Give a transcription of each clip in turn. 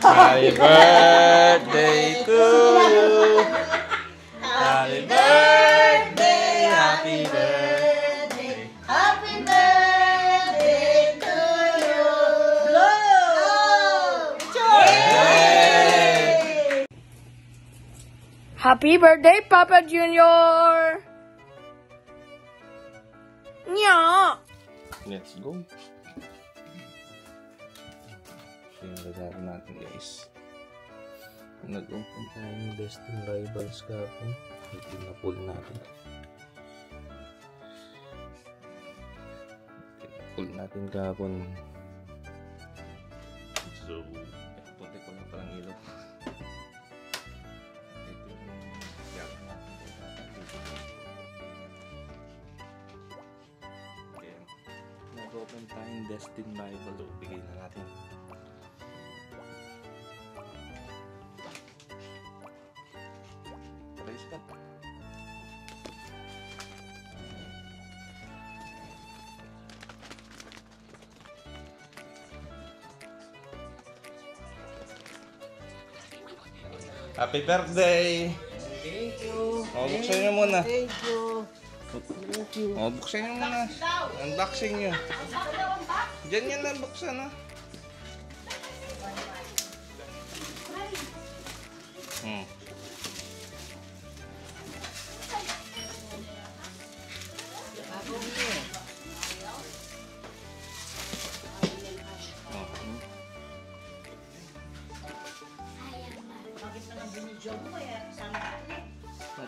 Happy birthday to you. Happy birthday, happy birthday. Happy birthday to you. Yay! Happy birthday, Papa Junior! Nya! Let's go. So yung regalo natin guys. Nag-open tayo ng Destin Rivals kahapon. Ito na pull natin. Pull natin kahapon. So, punti ko na parang ilaw. Ito yung yak natin. Okay. Nag-open tayong Destin Rival. Bigay na natin. Happy birthday! Thank you. O, buksan nyo muna. Thank you. Thank you. O, buksan nyo muna. Unboxing nyo. Diyan yan na buksan, ha?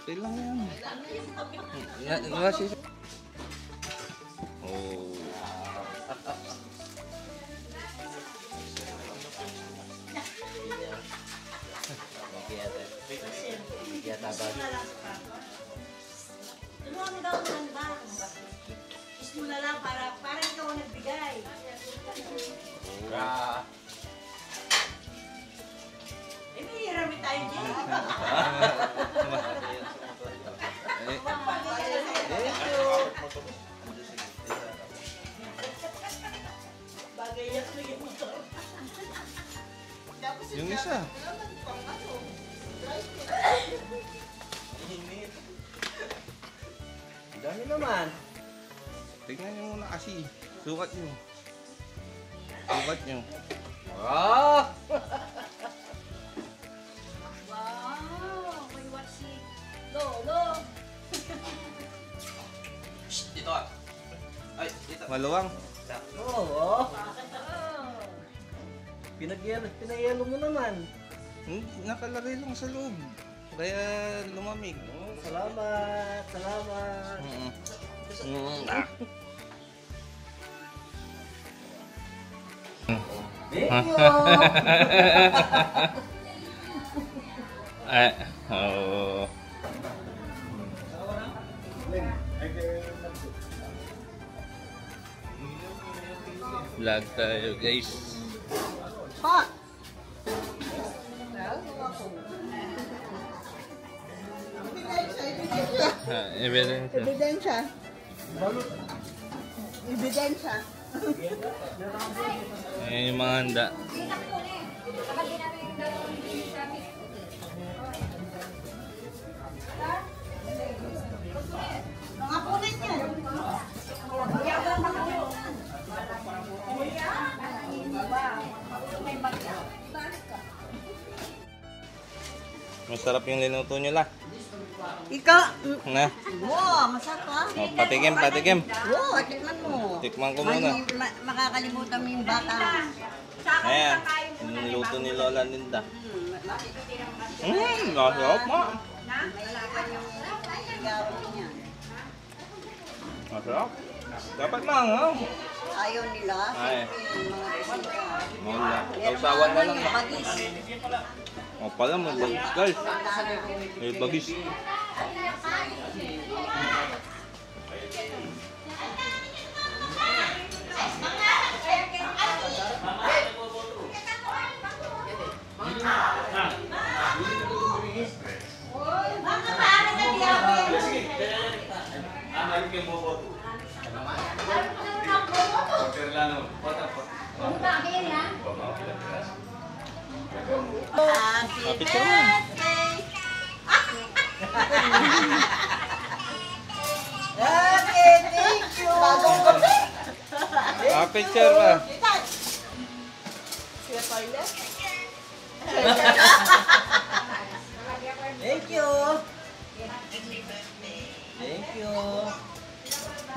Okay lang yan. Oh. Tulungan mo daw ng unbox. Gusto mo na lang para ikaw ang nagbigay. May hirami tayo dyan. Bagay yan sa yung motor. Yung isa. Dami naman. Tignan nyo muna kasi. Sukat nyo. Sukat nyo. Wow! Wow! May watch si Lolo. Shh, dito ah. Ay, dito. Maluwang. Oo. Pinayelo mo naman. Nakalagay lang sa loob. Kaya lumamig. Salamat. Salamat. Thank you. Oh. Vlog tayo guys. Pa! Ebidensya. Ebidensya. Ebidensya. Ayan yung mga handa. Mga kulit niya. Masarap yung linuto nyo lah. Ika. Na. Wow, masarap. O, patikim, patikim. Wow, tikman mo. Tikman ko muna. Makakalimutan mo yung bata. Ayan. Niluto ni Lola Linda. Masarap ma. Masarap. Dapat maangaw. Ayaw nila. Ay. Mula. Meron Kausawan na lang. bagis. O pala, may bagis guys. May bagis. Happy ka mo. Okay, thank you. Picture ba? Thank you. Thank you.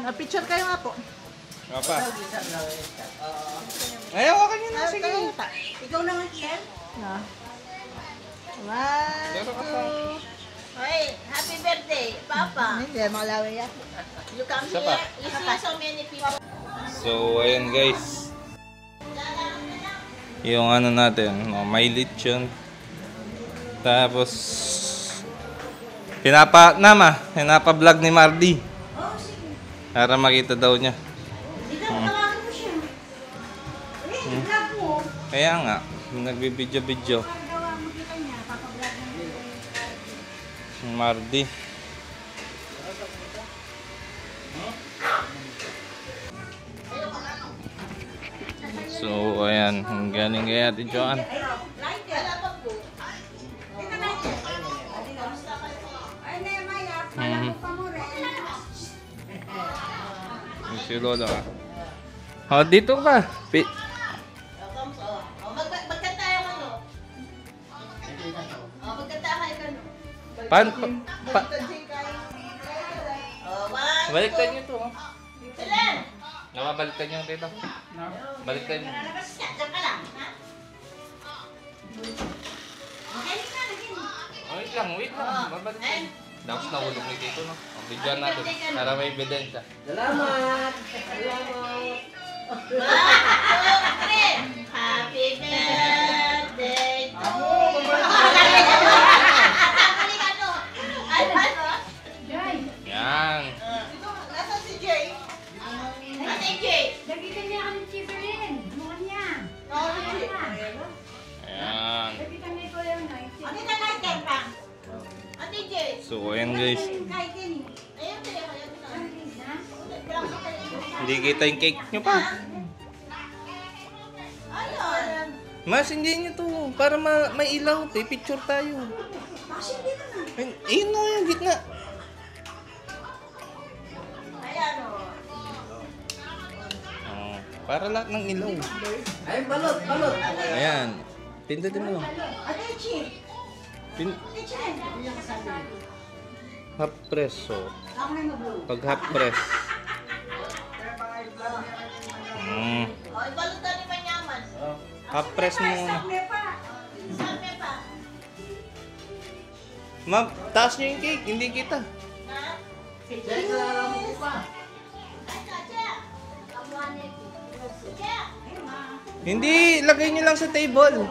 Na-picture kayo nga po. Apa? Ayaw ka kanya na. Sige. Ikaw na nga, Kian. Na. Pero ka pa. Hey, happy birthday, Papa. Hindi, malawi yan. You come Isa pa. here, you see so many people. So, ayan guys. Yung ano natin, may lechon. Tapos, pinapa-vlog ni Mardy. Oh, sige. Para makita daw niya. Ikaw, tawagan mo siya. I-vlog mo. Kaya nga, nagbibidyo-video. Pagawa mo kita niya, papablog mo. Mardy. So, ayan. Ang galing kay Ate Joanne. Lighter. Teka, lighter. Ay, na, Maya. Pala mo pa mo rin. Yung si Lolo ka. Oh, dito ka. Magkanta tayo ano? Magkanta kayo ano? Baliktad niyo to. Ilan? Nakabaliktad niyo dito. Baliktad niyo. Lalabas ka. Diyan ka lang. Ha? Okay, na, lagyan. Wait lang. Babaliktad. Tapos nahulog ni Tito, no? O, videoan natin. Para may ebidensya. Happy birthday to Yan. Nasaan si Jay? Ate Jay? Lagyan niya kami Chiberin. Mukha niya. Ayan. Lagyan niya ko yung night. Ano na lighter pa? Ate Jay? So, ayan guys. Kahit yan eh. Ayun tayo, ayun na. Hindi kita yung cake nyo pa. Ayun. Mas, hindi nyo to. Para may ilaw. Picture tayo. Bakit hindi ka na? Ayun na yung gitna. Ayan o. Oh, para lahat ng ilaw. Ay, balot. Ayan. Pindutin mo. Ate Chi. Ate Chi. Half press. So, Ako na yung mag-blow. pag half press. O, ibalutan ni Manyaman. Half press mo muna. Sakme pa. Sabi pa. Ma'am, taas nyo yung cake. Hindi kita. Na? Cheers. Ay, Chacha. Kamuhanin. Chacha. Ayun, ma. Hindi, lagay nyo lang sa table.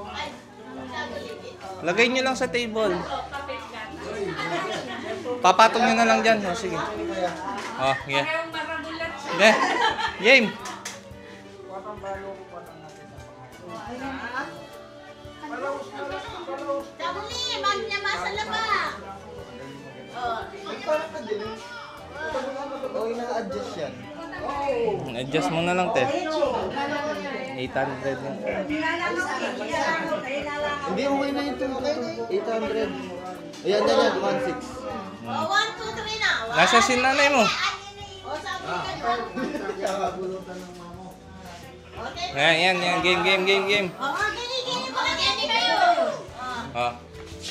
Ay, sagulit ito. Lagay nyo lang sa table. Papatong nyo na lang dyan. Oh, sige. Oh, yeah. Yeah. Game. Sabuli, mag niya masalaba. Oh. Adjust mo na lang, te. Ate Chi. 800 yan. Nilalangaw eh. Nilalangaw. Kaya nilalangaw. Hindi, okay na yung 800. Ayan, 1.6. Oh, 1, 2, 3 na. Nasa sin nanay mo. O, sabi ka doon. Okay. Ayan, yan. Game. O, mga gini ko lang. Gini kayo. Oh.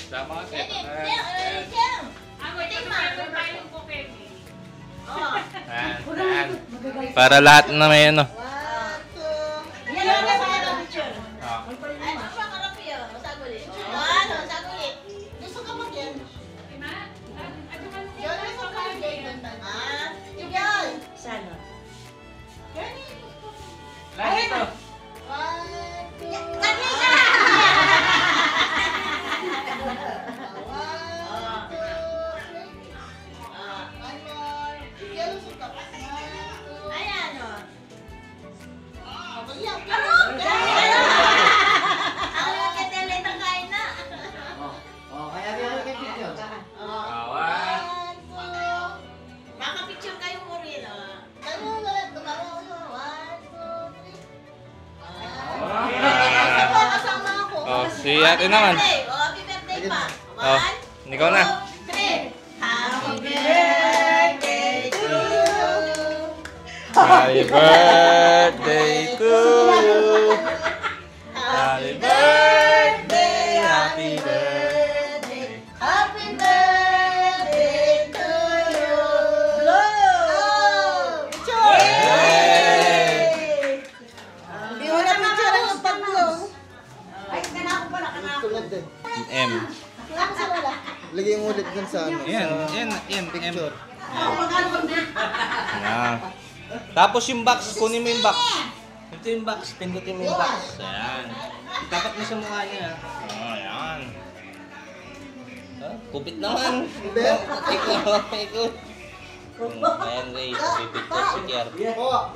Tama ka, te. Gini. Ayan. Diyan. Ako, tingma. Oh. Ayan. Para lahat na may ano. Yan lang na sa picture. Oh. Ay, ano ba karap yun? O, sagulit. Ano, sagulit. Gusto ka mag-yan? Yun, gusto ka mag-yan. Ah, yun. Sana. Lahat ito. Kanina! Ayan o. Si ate naman. Happy birthday pa. Oh, ikaw na. 3. Happy birthday to you. Happy birthday to you. Happy birthday, happy birthday. Happy birthday to you. Blow! Yay! Hindi mo na picture ang pag-blow. Ay, kanako pala, kanako. Tulad din. M. Lagay mo ulit dun sa ano. Yan, picture. Yan. Tapos yung box, kunin mo yung box. Ito yung box, pindutin mo yung box. Ayan. Tapat mo sa mukha niya. Oh, ayan. Kupit naman. Ikaw. Ayan, Ray. Pipicture si Kier. Oo.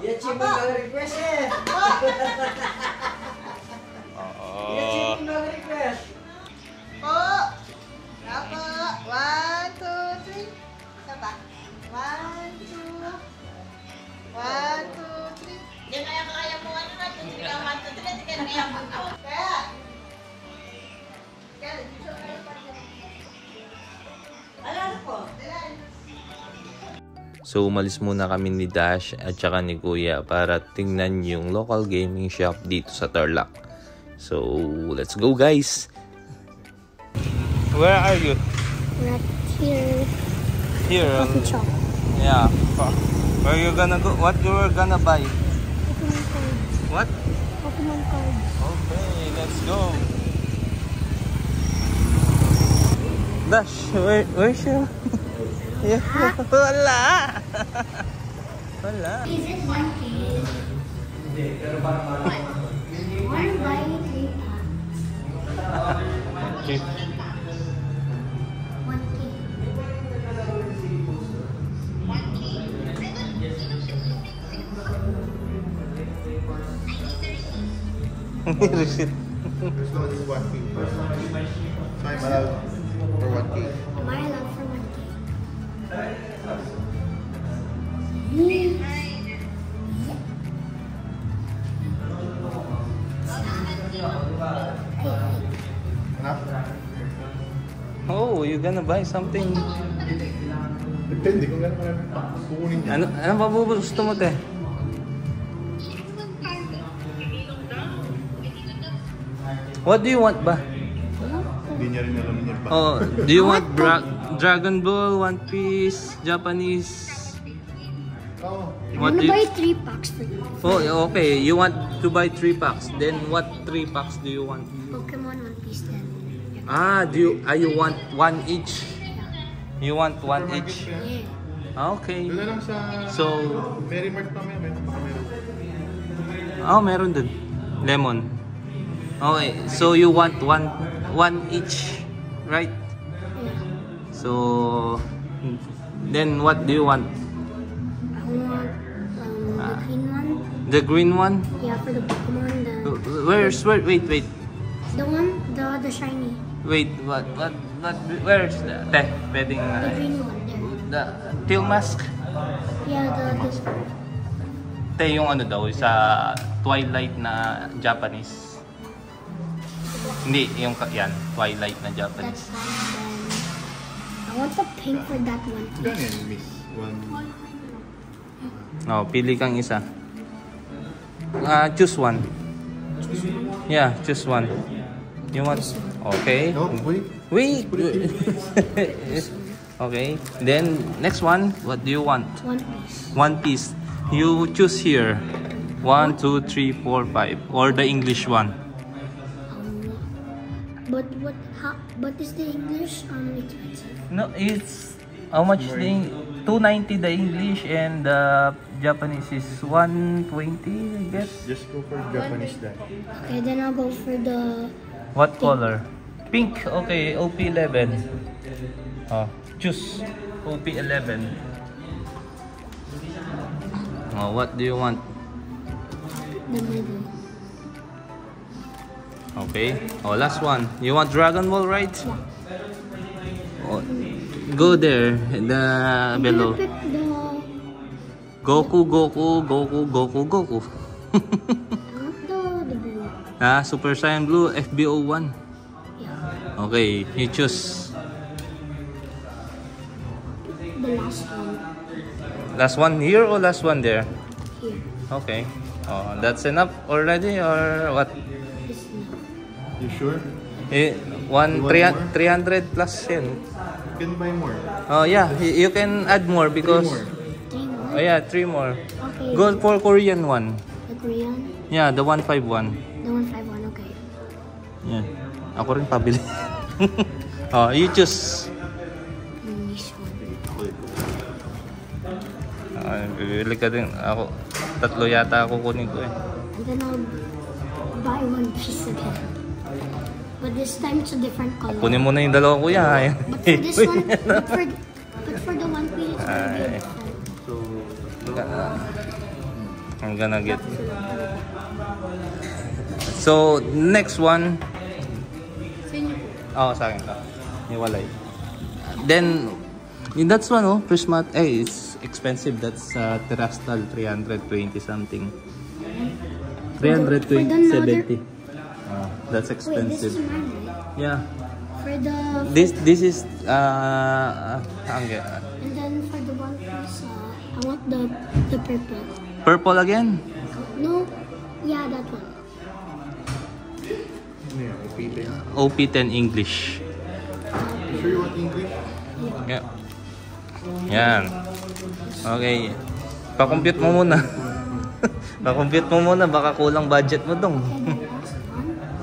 Po. Apo. 1, 2, 3. Isa pa. 1, 2. 1, 2, 3. Hindi kaya mo ano na. Hindi ka matutulad. Hindi kaya mo. Kaya. Kaya, picture kayo pa. Alam ko. So umalis muna kami ni Dash at saka ni Kuya para tingnan yung local gaming shop dito sa Tarlac. So let's go, guys! Where are you? Right here. Here. Coffee shop. Yeah. Where you gonna go? What you were gonna buy? Pokemon cards. What? Pokemon cards. Okay, let's go. Dash, where's your... Yeah. Wala. Wala. Is it 1K? One buy 3 packs. Okay. 1K. Receipt. This one is 1K. So I'm allowed for 1K. Am I allowed for 1K? Enough? Oh, you gonna buy something? Depende kung gano'n ka kukunin niya. Ano pa gusto mo, te? What do you want ba? Hindi niya rin alam niya ba? Oh, do you want Dragon Ball, One Piece, Japanese? Oo. I'm What gonna do you... buy 3 packs for you. Oh, okay. You want to buy 3 packs. Then what 3 packs do you want? Pokemon One Piece then. Ah, you want one each? You want one each? Yeah. Ah, okay. Doon na lang sa So, Mary Mart pa meron pa meron. meron dun. Lemon. Okay, so you want one each, right? Yeah. So, then what do you want? I want the green one. The green one? Yeah, for the Pokemon. Wait. The one, the shiny. Wait, what, where's the, pwedeng, The green one there. the tail mask? Yeah, this one. Yung ano daw, sa Twilight na Japanese. Hindi, yung yan, Twilight na That's Japanese. fine then. I want the pink for that one. Ganyan, miss. One. Oh, pili kang isa. Choose one. Yeah, choose one. You want? Okay. No, wait. Wait. Okay. Then next one, what do you want? One piece. One piece. You choose here. 1, 2, 3, 4, 5, or the English one. But is the English expensive? No, it's how much is the 290 the English and the Japanese is 120, I guess. Just go for Japanese then. Okay, then I'll go for the What color? Pink. Okay, OP11. Oh, choose OP11. Oh, what do you want? the middle. Okay. Oh, last one. You want Dragon Ball, right? Oh, go there, I'm below. gonna pick the Goku. I want the blue. Super Saiyan Blue, FBO1. Okay, you choose. The last one. Last one here or last one there? Here. Okay. Oh, that's enough already or what? This one. You sure? Eh, You want 300 plus yan. You can buy more. Oh yeah, you can add more because... 3 more. 3 more. Oh yeah, 3 more. Okay. Go for Korean one. The Korean. Yeah, the 151. The 151. Okay. Yeah. Ako rin pabili. Oh, you choose. This one. Bibili ka din. Ako, 3 yata ako kunin ko eh. And then I'll buy one piece again. But this time it's a different color. Kunin mo na yung 2 kuya. But for this one, but for the one piece, it's gonna be Ay. different. I'm gonna get. So, next one. Oh, sa akin ka. Hiwalay. Then, that's one, oh. Prismat. Eh, it's expensive. That's Terastal. 320 something. 370. That's Wait, this expensive. is mine, right? Yeah. For the This is and then for the one piece, I want the purple. purple again. No, yeah, that one. Yeah, repeat it. OP10 English. You sure you want English? Yeah. Yan. Okay. Pa-compute mo muna. Pa-compute mo muna, baka kulang budget mo dong.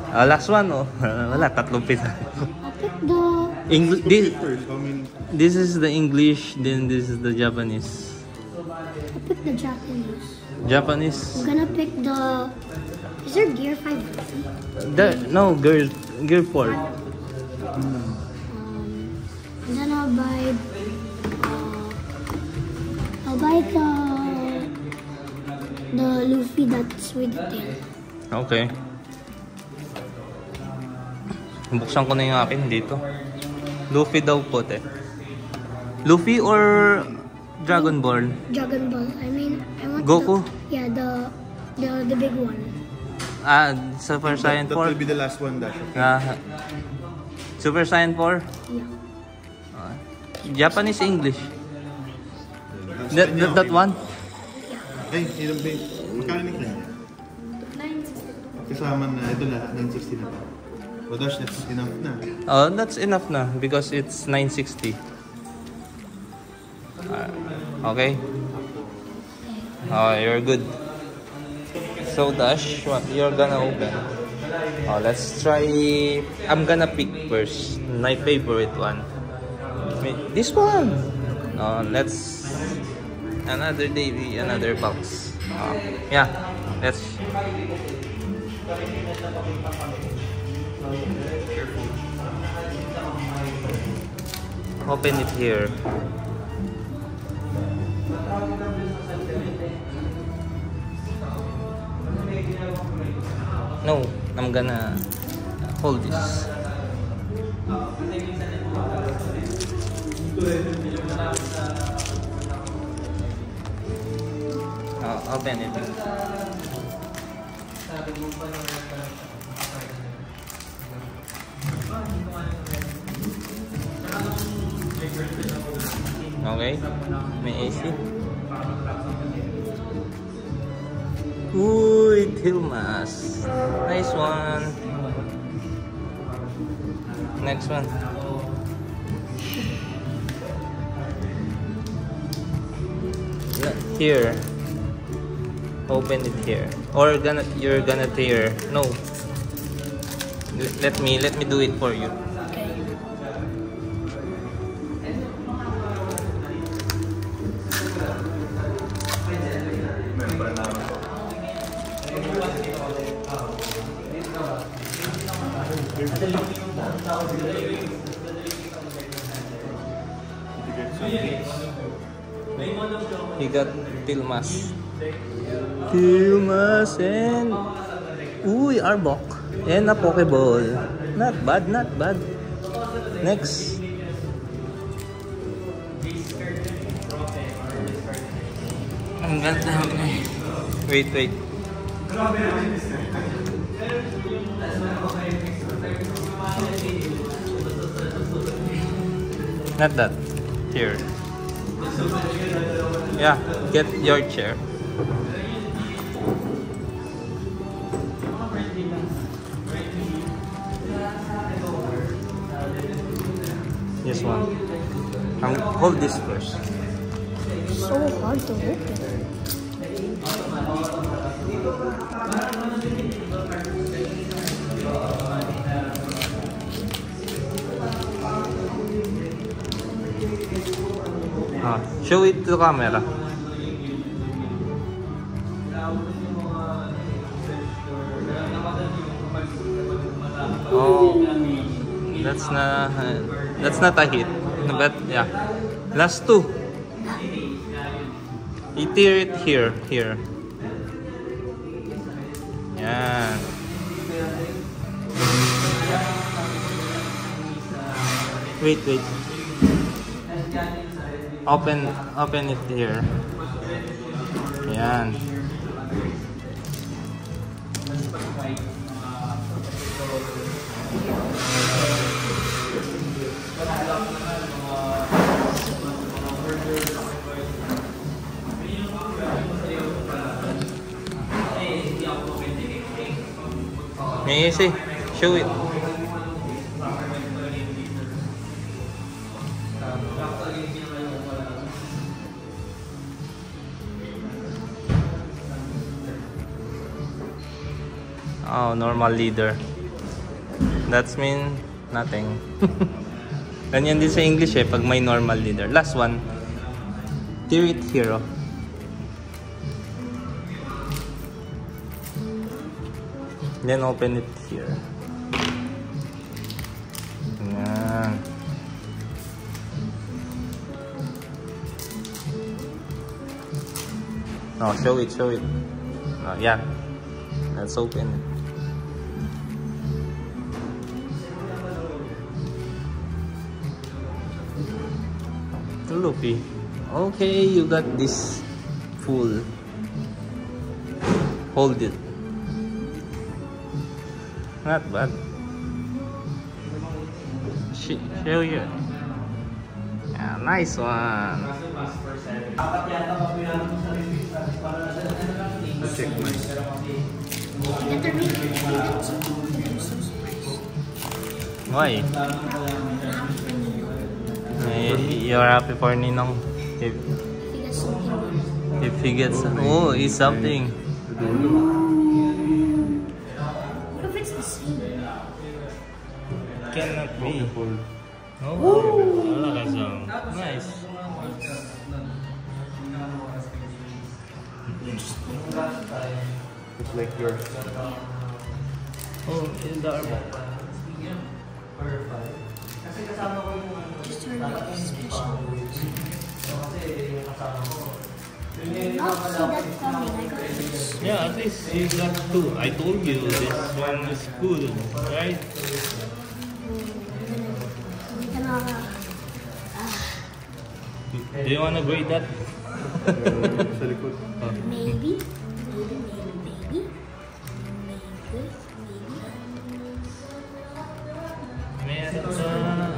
And the Last last one, one, oh. Wala, 3 pisa. I'll pick the. English. This, First, how many? this is the English, then this is the Japanese. I'll pick the Japanese. Japanese. I'm gonna pick the. Is there Gear 5? No, Gear 4. And then I'll buy the Luffy that's with the tail. Okay. Buksan ko na yung akin dito. Luffy daw po, te. Luffy or Dragon Ball? Dragon Ball. I mean, I want Goku? the big one. Super Saiyan That 4? will be the last one, Dash. Super Saiyan 4? Yeah. Japanese, English? That one? Ay, ilang ba? Magkano na kanya? 960. Kasama na, ito lahat, 960 na. O Dash, that's enough na. Oh, that's enough na because it's 960. Okay. Oh, you're good. So Dash, what you're gonna open? Oh, let's try. I'm gonna pick first my favorite one. This one. Let's another day, another box. Yeah, let's. Open it here. No, I'm gonna hold this. Open it. Okay, may AC. Uy, Tilmas. Nice one. Next one. Here. Open it here. Or you're gonna tear. No. Let me do it for you. He got Tilmas. Tilmas and uy, Arbok. And a Pokeball. Not bad, not bad. Next. Ang ganda. Wait. Not that. Here. Yeah, get your chair. This one. Hold this first. So hard to open. Show it to the camera. Oh, that's not a hit. But yeah, last two. You tear it here. Yeah. Wait. Open it here. Yan. Easy. Show it. Oh, normal leader. That's mean nothing. Ganyan din sa English eh, pag may normal leader. Last one. Tear it here. Oh. Then open it here. Yan. Oh, show it. Oh, yeah. Let's open it. Loopy. Okay, you got this full. Hold it. Not bad. Show you. Yeah, nice one. Check mine. Why? You're happy for Ninong if he gets it's something. What if it's the same? Cannot be. Nice. It's like yours. Oh, in the arm. Just to make it special. Not see that coming. I got this. Yeah, at least you got two. I told you this one is cool, right? Do you wanna grade that? Sa likod. Maybe. Meron sa...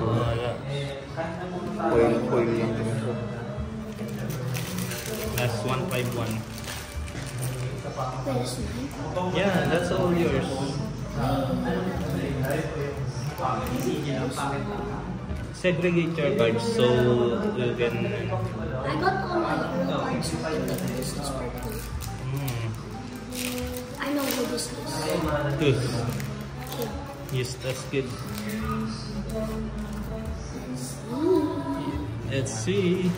Wala. Foil lang din ito. That's 151. Where's mine? Yeah, that's all yours. Segregate your cards so you can... I got all my hero cards in the message purple. I know who this is. Good. Kid. Yes, that's good. Let's see.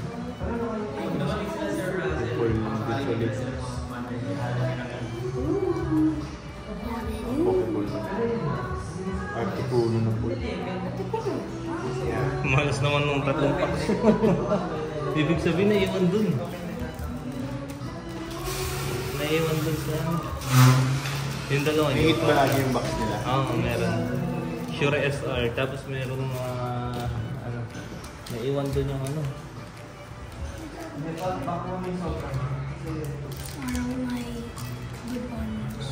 Foil lang din sa likod. Pokeball na. Articuno na po. Malas naman nung tatlong packs. Ibig sabihin naiwan dun. Naiwan dun sa... Yung dalawa May hit ba lagi yung box nila? Oo, meron. Sure SR. Tapos meron mga... naiwan dun yung ano. Parang my gibbons.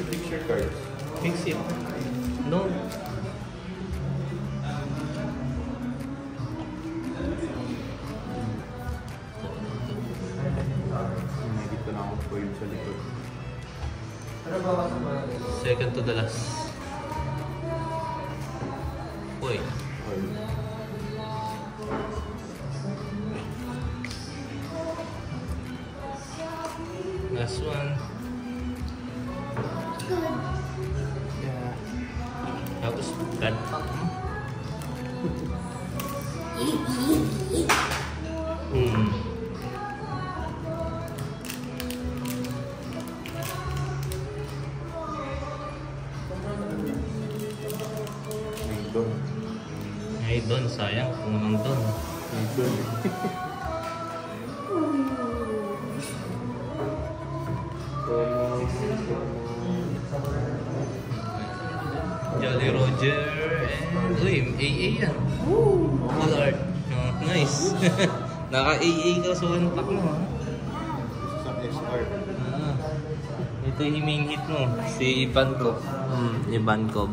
Picture cards. Fix it. No. May dito na ako po yun sa likod. Second to the last. Uy. Last one. Yeah. Tapos, bad pack mo. Doon. Ay, Don, sayang. Kung ang Don. Doon. Jolly Roger and... Uy, AA yan. Full art. Oh, nice. Naka-AA ka sa one pack mo, ha? Sa SR. Ah, ito yung main hit mo. Si Ivankov. Ivankov.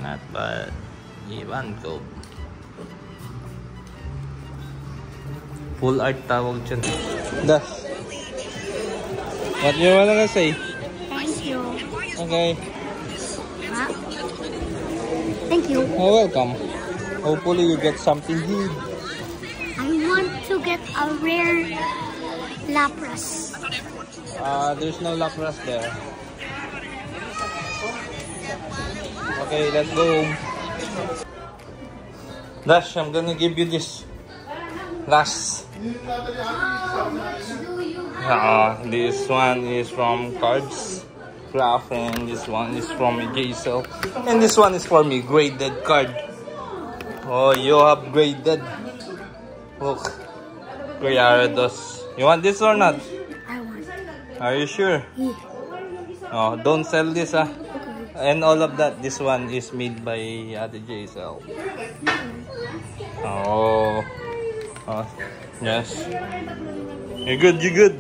Not bad. Ivankov. Full art tawag dyan. Das. What you wanna say? Thank you. Okay. Huh? Thank you. Oh, welcome. Hopefully you get something good. I want to get a rare Lapras. There's no Lapras there. Okay, let's go home. Dash, I'm gonna give you this last. This one is from Cards Craft, and this one is from JSL, and this one is for me, graded card. Oh, you have graded. Look, Gyarados. You want this or not? I want. Are you sure? Yeah. Oh, don't sell this, ah. And all of that, this one is made by Ate JSL. Oh, yes. You're good, you're good.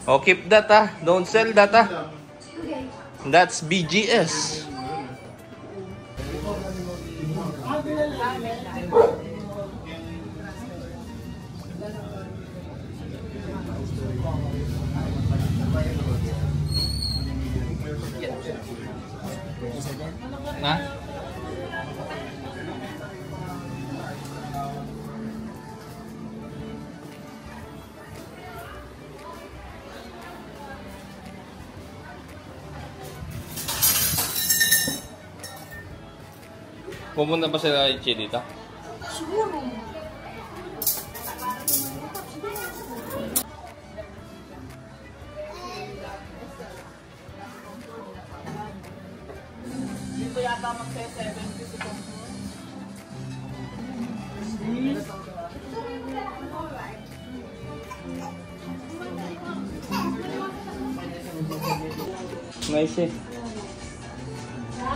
Oh, keep that, ah. Don't sell that, ah. That's BGS. Nah. Pupunta pa sila Ichi dito? Siguro. Dito yata magse-70 si Kong. Nice eh.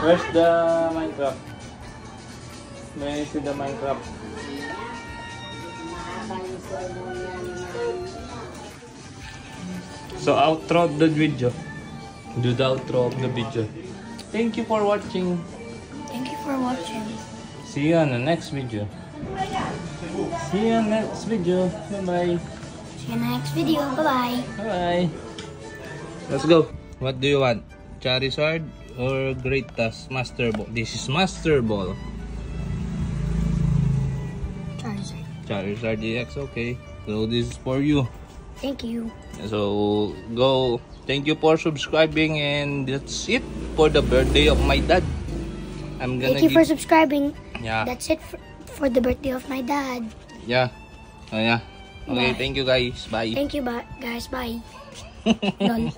Where's the Minecraft? May see the Minecraft. So outro of the video. Do the outro of the video. Thank you for watching. Thank you for watching. See you on the next video. See you on the next video. Bye bye. See you in the next video. Bye-bye. Bye bye. Let's go. What do you want? Charizard or Greatas Master Ball? This is Master Ball. Charizard. Charizard DX, okay. So this is for you. Thank you. So go. Thank you for subscribing, and that's it for the birthday of my dad. I'm gonna Thank you for subscribing. Yeah. That's it for the birthday of my dad. Yeah. Oh yeah. Okay, Bye. thank you guys. Bye. Thank you, guys. Bye. Lol.